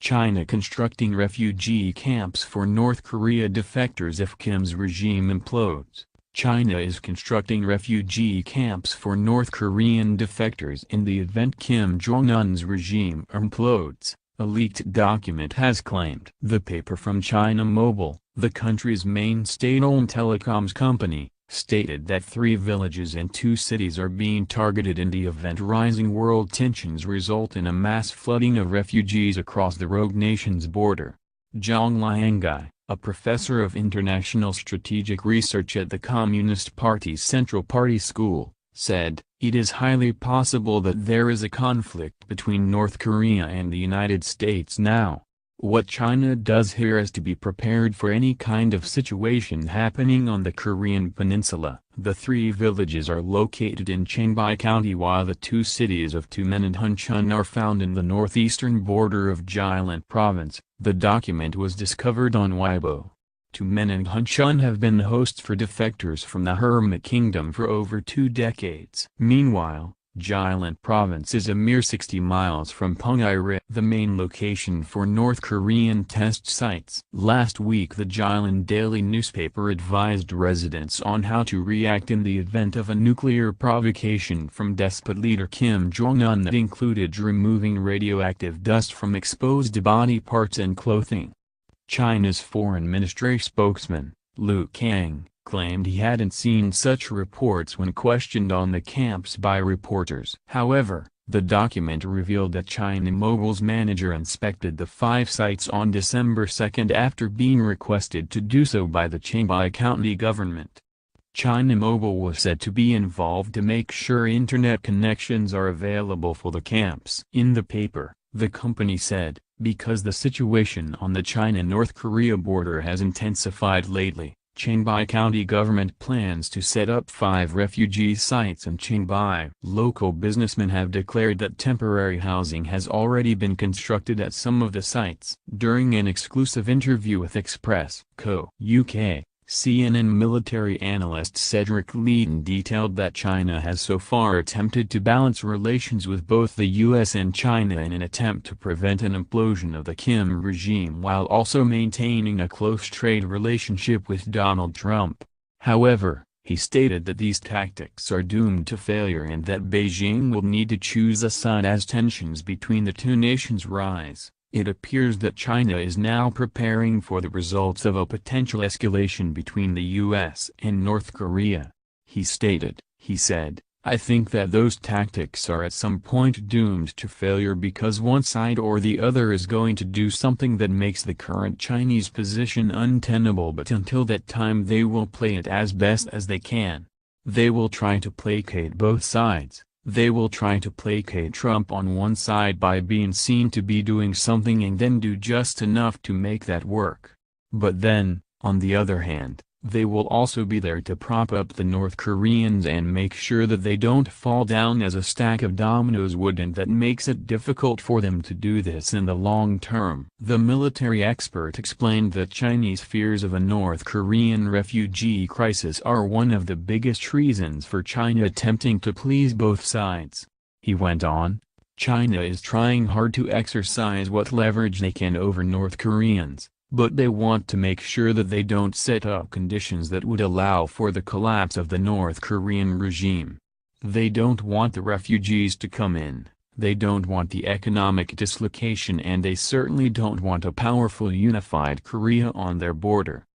China constructing refugee camps for North Korea defectors if Kim's regime implodes. China is constructing refugee camps for North Korean defectors in the event Kim Jong-un's regime implodes, a leaked document has claimed. The paper from China Mobile, the country's main state-owned telecoms company, stated that 3 villages and 2 cities are being targeted in the event rising world tensions result in a mass flooding of refugees across the rogue nation's border. Zhang Liangai, a professor of international strategic research at the Communist Party's Central Party School, said, "It is highly possible that there is a conflict between North Korea and the United States now. What China does here is to be prepared for any kind of situation happening on the Korean peninsula." The 3 villages are located in Cheongbuk County while the 2 cities of Tumen and Hunchun are found in the northeastern border of Jilin Province. The document was discovered on Weibo. Tumen and Hunchun have been the hosts for defectors from the Hermit Kingdom for over 2 decades. Meanwhile, Jilin Province is a mere 60 miles from Punggye-ri, the main location for North Korean test sites. Last week the Jilin Daily newspaper advised residents on how to react in the event of a nuclear provocation from despot leader Kim Jong-un that included removing radioactive dust from exposed body parts and clothing. China's foreign ministry spokesman, Lu Kang, claimed he hadn't seen such reports when questioned on the camps by reporters. However, the document revealed that China Mobile's manager inspected the 5 sites on December 2 after being requested to do so by the Cheongbuk County government. China Mobile was said to be involved to make sure internet connections are available for the camps. In the paper, the company said, because the situation on the China-North Korea border has intensified lately, Cheongbuk County government plans to set up 5 refugee sites in Cheongbuk. Local businessmen have declared that temporary housing has already been constructed at some of the sites. During an exclusive interview with Express Co. UK, CNN military analyst Cedric Leeton detailed that China has so far attempted to balance relations with both the US and China in an attempt to prevent an implosion of the Kim regime while also maintaining a close trade relationship with Donald Trump. However, he stated that these tactics are doomed to failure and that Beijing will need to choose a side as tensions between the 2 nations rise. It appears that China is now preparing for the results of a potential escalation between the US and North Korea. He stated, he said, "I think that those tactics are at some point doomed to failure because one side or the other is going to do something that makes the current Chinese position untenable, but until that time they will play it as best as they can. They will try to placate both sides. They will try to placate Trump on one side by being seen to be doing something and then do just enough to make that work. But then, on the other hand, they will also be there to prop up the North Koreans and make sure that they don't fall down as a stack of dominoes would, and that makes it difficult for them to do this in the long term." The military expert explained that Chinese fears of a North Korean refugee crisis are one of the biggest reasons for China attempting to please both sides. He went on, "China is trying hard to exercise what leverage they can over North Koreans, but they want to make sure that they don't set up conditions that would allow for the collapse of the North Korean regime. They don't want the refugees to come in, they don't want the economic dislocation, and they certainly don't want a powerful unified Korea on their border."